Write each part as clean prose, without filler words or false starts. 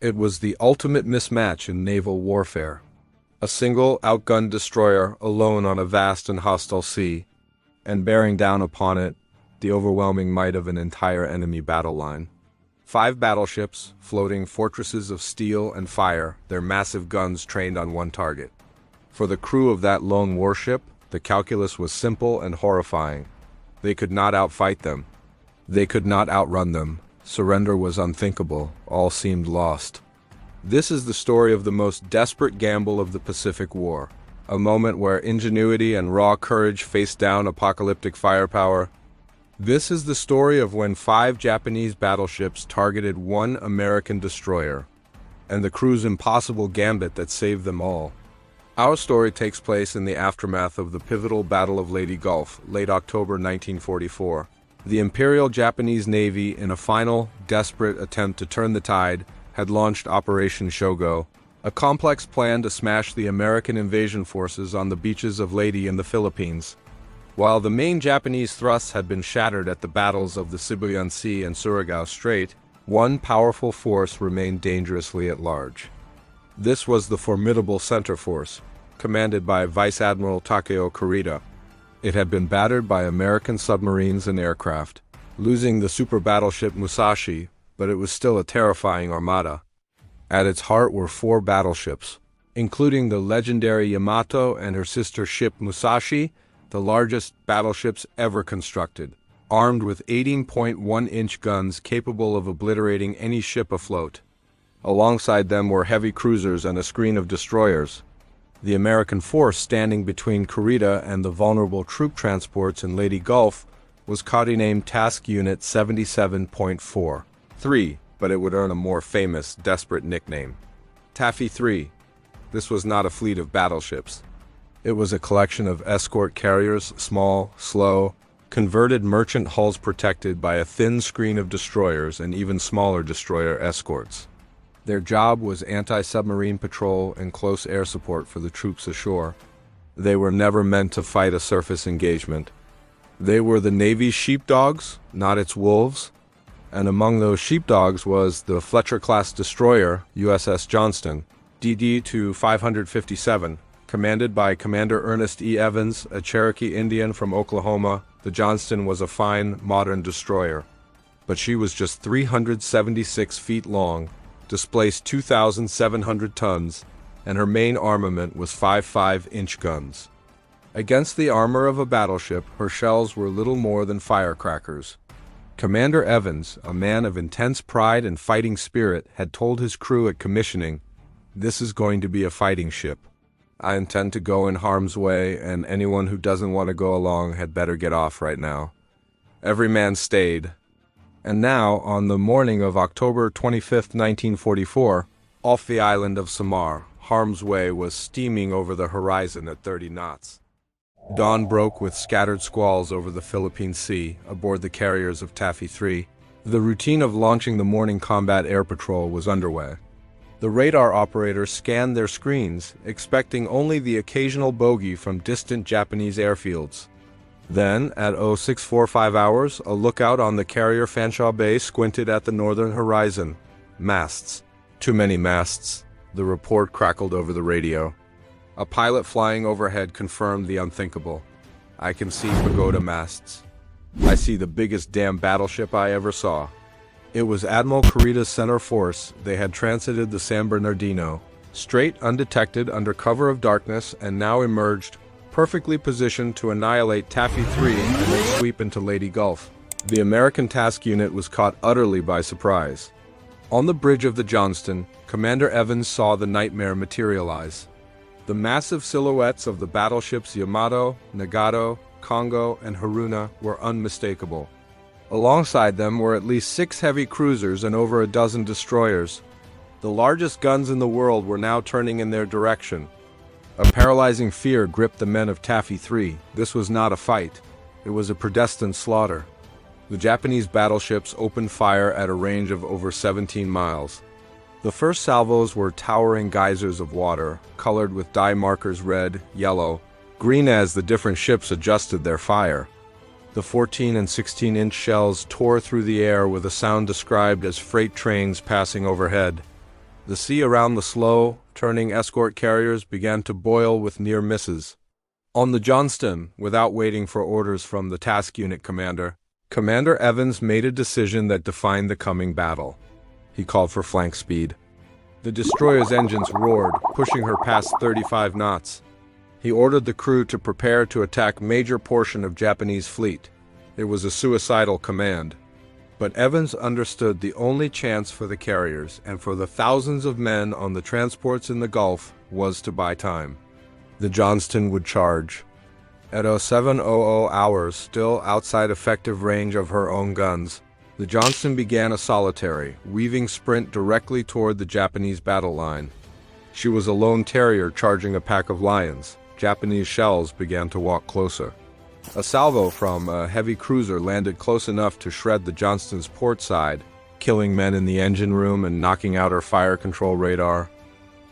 It was the ultimate mismatch in naval warfare. A single outgunned destroyer alone on a vast and hostile sea, and bearing down upon it the overwhelming might of an entire enemy battle line. 5 battleships, floating fortresses of steel and fire, their massive guns trained on one target. For the crew of that lone warship, the calculus was simple and horrifying. They could not outfight them. They could not outrun them. Surrender was unthinkable. All seemed lost. This is the story of the most desperate gamble of the Pacific War, a moment where ingenuity and raw courage faced down apocalyptic firepower. This is the story of when 5 Japanese battleships targeted 1 American destroyer, and the crew's impossible gambit that saved them all. Our story takes place in the aftermath of the pivotal Battle of Leyte Gulf, late October 1944. The Imperial Japanese Navy, in a final, desperate attempt to turn the tide, had launched Operation Shogo, a complex plan to smash the American invasion forces on the beaches of Leyte in the Philippines. While the main Japanese thrusts had been shattered at the battles of the Sibuyan Sea and Surigao Strait, one powerful force remained dangerously at large. This was the formidable Center Force, commanded by Vice Admiral Takeo Kurita. It had been battered by American submarines and aircraft, losing the super battleship Musashi, but it was still a terrifying armada. At its heart were 4 battleships, including the legendary Yamato and her sister ship Musashi, the largest battleships ever constructed, armed with 18.1-inch guns capable of obliterating any ship afloat. Alongside them were heavy cruisers and a screen of destroyers. The American force standing between Kurita and the vulnerable troop transports in Leyte Gulf was codenamed Task Unit 77.43, but it would earn a more famous, desperate nickname. Taffy 3. This was not a fleet of battleships. It was a collection of escort carriers, small, slow, converted merchant hulls protected by a thin screen of destroyers and even smaller destroyer escorts. Their job was anti-submarine patrol and close air support for the troops ashore. They were never meant to fight a surface engagement. They were the Navy's sheepdogs, not its wolves, and among those sheepdogs was the Fletcher-class destroyer, USS Johnston, DD-557, commanded by Commander Ernest E. Evans, a Cherokee Indian from Oklahoma. The Johnston was a fine, modern destroyer, but she was just 376 feet long, displaced 2,700 tons, and her main armament was 5 5-inch guns. Against the armor of a battleship, her shells were little more than firecrackers. Commander Evans, a man of intense pride and fighting spirit, had told his crew at commissioning, "This is going to be a fighting ship. I intend to go in harm's way, and anyone who doesn't want to go along had better get off right now." Every man stayed. And now, on the morning of October 25, 1944, off the island of Samar, harm's way was steaming over the horizon at 30 knots. Dawn broke with scattered squalls over the Philippine Sea aboard the carriers of Taffy 3. The routine of launching the morning combat air patrol was underway. The radar operators scanned their screens, expecting only the occasional bogey from distant Japanese airfields. Then, at 0645 hours, a lookout on the carrier Fanshawe Bay squinted at the northern horizon. Masts. Too many masts. The report crackled over the radio. A pilot flying overhead confirmed the unthinkable. "I can see pagoda masts. I see the biggest damn battleship I ever saw." It was Admiral Kurita's center force. They had transited the San Bernardino, straight undetected under cover of darkness, and now emerged, perfectly positioned to annihilate Taffy 3 and then sweep into Leyte Gulf. The American task unit was caught utterly by surprise. On the bridge of the Johnston, Commander Evans saw the nightmare materialize. The massive silhouettes of the battleships Yamato, Nagato, Kongo, and Haruna were unmistakable. Alongside them were at least 6 heavy cruisers and over a dozen destroyers. The largest guns in the world were now turning in their direction. A paralyzing fear gripped the men of Taffy 3. This was not a fight. It was a predestined slaughter. The Japanese battleships opened fire at a range of over 17 miles. The first salvos were towering geysers of water, colored with dye markers red, yellow, green as the different ships adjusted their fire. The 14 and 16-inch shells tore through the air with a sound described as freight trains passing overhead. The sea around the slow-turning escort carriers began to boil with near misses. On the Johnston, without waiting for orders from the task unit commander, Commander Evans made a decision that defined the coming battle. He called for flank speed. The destroyer's engines roared, pushing her past 35 knots. He ordered the crew to prepare to attack major portion of Japanese fleet. It was a suicidal command. But Evans understood the only chance for the carriers and for the thousands of men on the transports in the Gulf was to buy time. The Johnston would charge. At 0700 hours, still outside effective range of her own guns, the Johnston began a solitary, weaving sprint directly toward the Japanese battle line. She was a lone terrier charging a pack of lions. Japanese shells began to walk closer. A salvo from a heavy cruiser landed close enough to shred the Johnston's port side, killing men in the engine room and knocking out her fire control radar.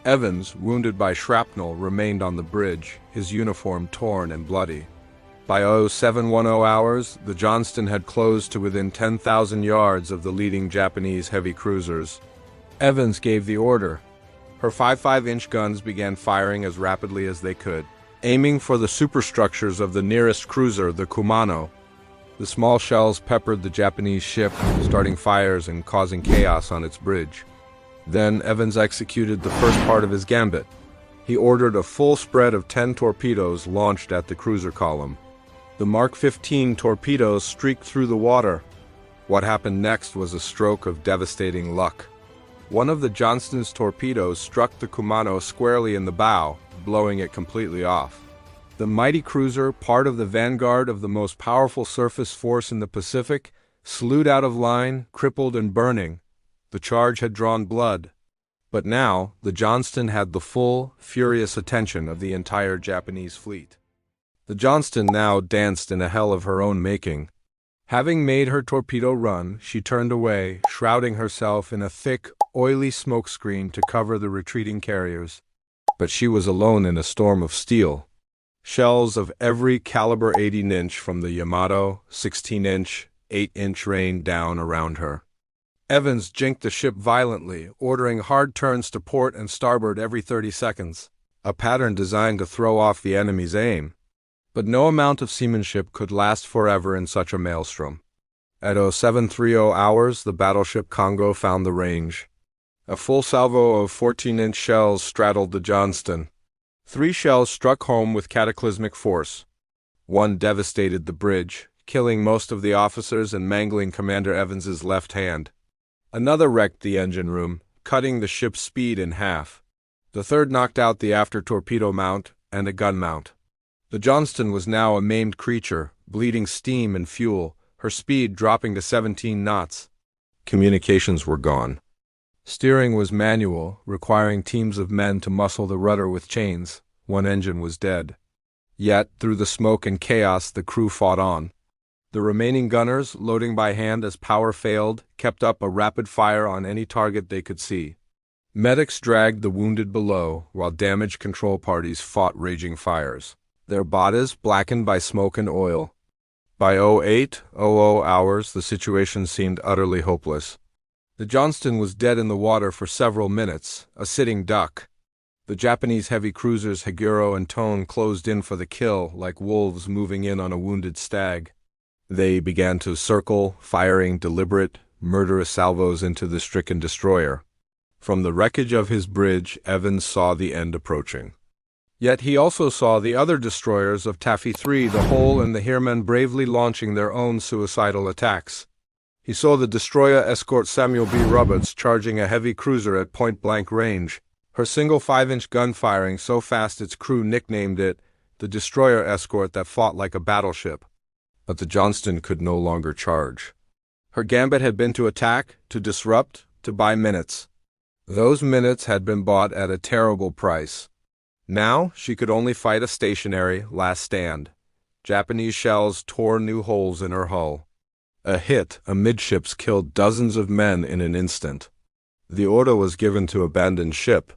Evans, wounded by shrapnel, remained on the bridge, his uniform torn and bloody. By 0710 hours, the Johnston had closed to within 10,000 yards of the leading Japanese heavy cruisers. Evans gave the order. Her 5.5-inch guns began firing as rapidly as they could, aiming for the superstructures of the nearest cruiser, the Kumano. The small shells peppered the Japanese ship, starting fires and causing chaos on its bridge. Then Evans executed the first part of his gambit. He ordered a full spread of 10 torpedoes launched at the cruiser column. The Mark 15 torpedoes streaked through the water. What happened next was a stroke of devastating luck. One of the Johnston's torpedoes struck the Kumano squarely in the bow, blowing it completely off. The mighty cruiser, part of the vanguard of the most powerful surface force in the Pacific, slewed out of line, crippled and burning. The charge had drawn blood. But now, the Johnston had the full, furious attention of the entire Japanese fleet. The Johnston now danced in a hell of her own making. Having made her torpedo run, she turned away, shrouding herself in a thick, oily smokescreen to cover the retreating carriers. But she was alone in a storm of steel. Shells of every caliber 18-inch from the Yamato, 16-inch, 8-inch rained down around her. Evans jinked the ship violently, ordering hard turns to port and starboard every 30 seconds, a pattern designed to throw off the enemy's aim. But no amount of seamanship could last forever in such a maelstrom. At 0730 hours, the battleship Congo found the range. A full salvo of 14-inch shells straddled the Johnston. 3 shells struck home with cataclysmic force. One devastated the bridge, killing most of the officers and mangling Commander Evans's left hand. Another wrecked the engine room, cutting the ship's speed in half. The third knocked out the after torpedo mount and a gun mount. The Johnston was now a maimed creature, bleeding steam and fuel, her speed dropping to 17 knots. Communications were gone. Steering was manual, requiring teams of men to muscle the rudder with chains. One engine was dead. Yet, through the smoke and chaos, the crew fought on. The remaining gunners, loading by hand as power failed, kept up a rapid fire on any target they could see. Medics dragged the wounded below, while damage control parties fought raging fires, their bodies blackened by smoke and oil. By 0800 hours, the situation seemed utterly hopeless. The Johnston was dead in the water for several minutes, a sitting duck. The Japanese heavy cruisers Haguro and Tone closed in for the kill like wolves moving in on a wounded stag. They began to circle, firing deliberate, murderous salvos into the stricken destroyer. From the wreckage of his bridge, Evans saw the end approaching. Yet he also saw the other destroyers of Taffy 3, the Hole and the Heermen bravely launching their own suicidal attacks. He saw the destroyer escort Samuel B. Roberts charging a heavy cruiser at point-blank range, her single 5-inch gun firing so fast its crew nicknamed it the destroyer escort that fought like a battleship. But the Johnston could no longer charge. Her gambit had been to attack, to disrupt, to buy minutes. Those minutes had been bought at a terrible price. Now she could only fight a stationary last stand. Japanese shells tore new holes in her hull. A hit amidships killed dozens of men in an instant. The order was given to abandon ship.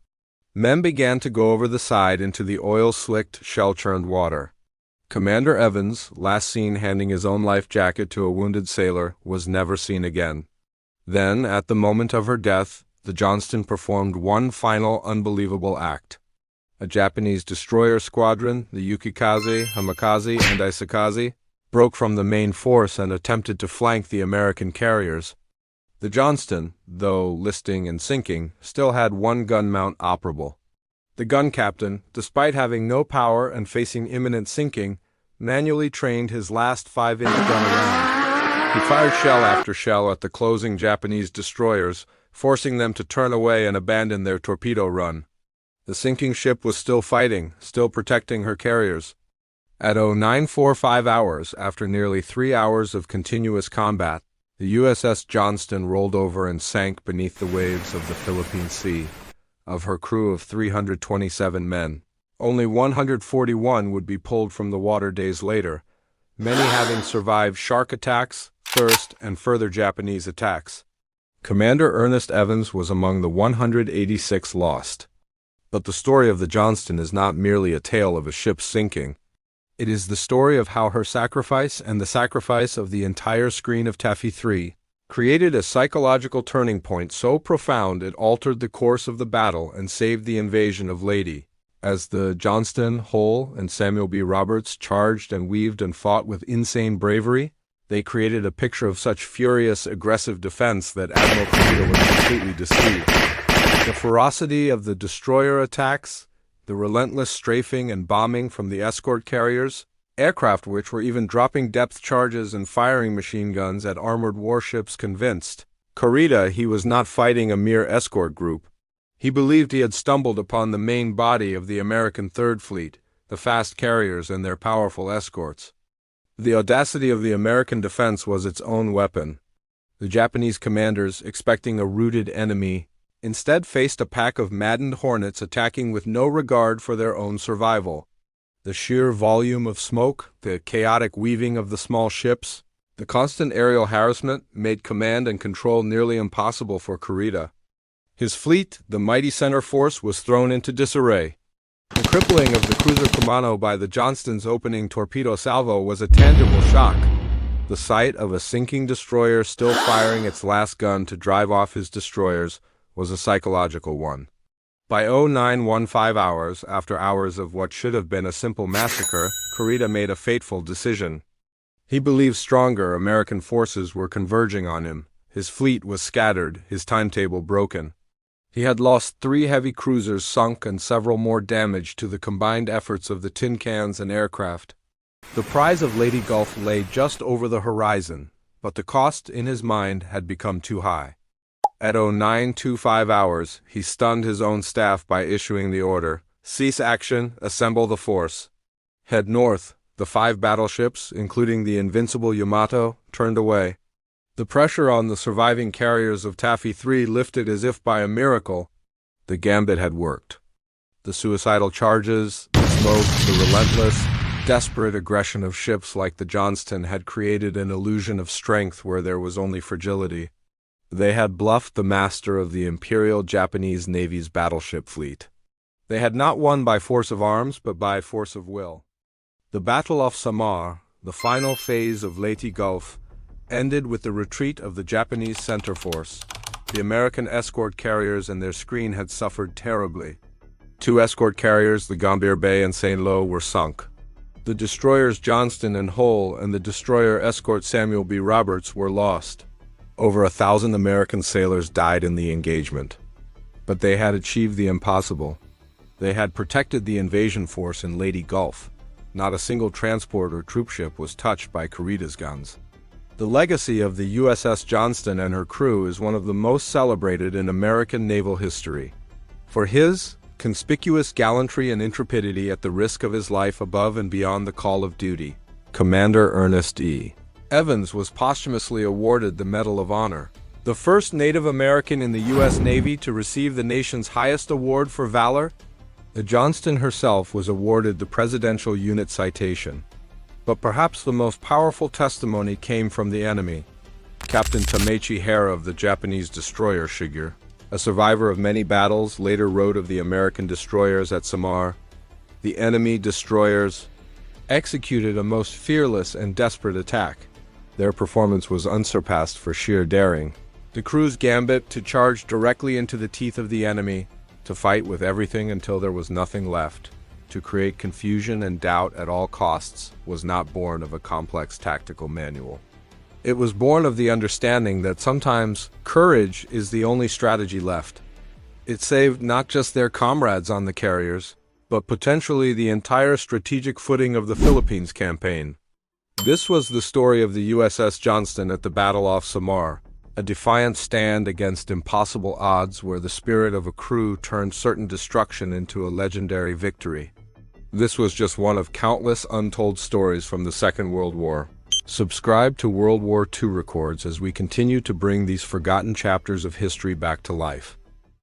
Men began to go over the side into the oil-slicked, shell-churned water. Commander Evans, last seen handing his own life jacket to a wounded sailor, was never seen again. Then, at the moment of her death, the Johnston performed one final unbelievable act. A Japanese destroyer squadron, the Yukikaze, Hamikaze, and Isakaze, broke from the main force and attempted to flank the American carriers. The Johnston, though listing and sinking, still had one gun mount operable. The gun captain, despite having no power and facing imminent sinking, manually trained his last 5-inch gun around. He fired shell after shell at the closing Japanese destroyers, forcing them to turn away and abandon their torpedo run. The sinking ship was still fighting, still protecting her carriers. At 0945 hours, after nearly 3 hours of continuous combat, the USS Johnston rolled over and sank beneath the waves of the Philippine Sea. Of her crew of 327 men, only 141 would be pulled from the water days later, many having survived shark attacks, thirst, and further Japanese attacks. Commander Ernest Evans was among the 186 lost. But the story of the Johnston is not merely a tale of a ship sinking. It is the story of how her sacrifice and the sacrifice of the entire screen of Taffy 3 created a psychological turning point so profound it altered the course of the battle and saved the invasion of Leyte. As the Johnston, Hull, and Samuel B. Roberts charged and weaved and fought with insane bravery, they created a picture of such furious, aggressive defense that Admiral Kurita was completely deceived. The ferocity of the destroyer attacks, the relentless strafing and bombing from the escort carriers, aircraft which were even dropping depth charges and firing machine guns at armored warships convinced Kurita he was not fighting a mere escort group. He believed he had stumbled upon the main body of the American Third Fleet, the fast carriers and their powerful escorts. The audacity of the American defense was its own weapon. The Japanese commanders, expecting a routed enemy, instead faced a pack of maddened hornets attacking with no regard for their own survival. The sheer volume of smoke, the chaotic weaving of the small ships, the constant aerial harassment made command and control nearly impossible for Kurita. His fleet, the mighty center force, was thrown into disarray. The crippling of the cruiser Kumano by the Johnston's opening torpedo salvo was a tangible shock. The sight of a sinking destroyer still firing its last gun to drive off his destroyers was a psychological one. By 0915 hours, after hours of what should have been a simple massacre, Kurita made a fateful decision. He believed stronger American forces were converging on him. His fleet was scattered, his timetable broken. He had lost 3 heavy cruisers sunk and several more damaged to the combined efforts of the tin cans and aircraft. The prize of Leyte Gulf lay just over the horizon, but the cost, in his mind, had become too high. At 0925 hours, he stunned his own staff by issuing the order, "Cease action, assemble the force." Head north. The 5 battleships, including the invincible Yamato, turned away. The pressure on the surviving carriers of Taffy 3 lifted as if by a miracle. The gambit had worked. The suicidal charges, the smoke, the relentless, desperate aggression of ships like the Johnston had created an illusion of strength where there was only fragility. They had bluffed the master of the Imperial Japanese Navy's battleship fleet. They had not won by force of arms, but by force of will. The Battle of Samar, the final phase of Leyte Gulf, ended with the retreat of the Japanese center force. The American escort carriers and their screen had suffered terribly. 2 escort carriers, the Gambier Bay and St. Lo, were sunk. The destroyers Johnston and Hull and the destroyer escort Samuel B. Roberts were lost. Over 1,000 American sailors died in the engagement. But they had achieved the impossible. They had protected the invasion force in Leyte Gulf. Not a single transport or troopship was touched by Kurita's guns. The legacy of the USS Johnston and her crew is one of the most celebrated in American naval history. For his conspicuous gallantry and intrepidity at the risk of his life above and beyond the call of duty, Commander Ernest E. Evans was posthumously awarded the Medal of Honor, the first Native American in the U.S. Navy to receive the nation's highest award for valor. The Johnston herself was awarded the Presidential Unit Citation. But perhaps the most powerful testimony came from the enemy. Captain Tamechi Hara of the Japanese destroyer Shiger, a survivor of many battles, later wrote of the American destroyers at Samar, "The enemy destroyers executed a most fearless and desperate attack. Their performance was unsurpassed for sheer daring. The crew's gambit to charge directly into the teeth of the enemy, to fight with everything until there was nothing left, to create confusion and doubt at all costs, was not born of a complex tactical manual. It was born of the understanding that sometimes courage is the only strategy left. It saved not just their comrades on the carriers, but potentially the entire strategic footing of the Philippines campaign. This was the story of the USS Johnston at the Battle off Samar, a defiant stand against impossible odds where the spirit of a crew turned certain destruction into a legendary victory. This was just one of countless untold stories from the Second World War. Subscribe to World War II Records as we continue to bring these forgotten chapters of history back to life.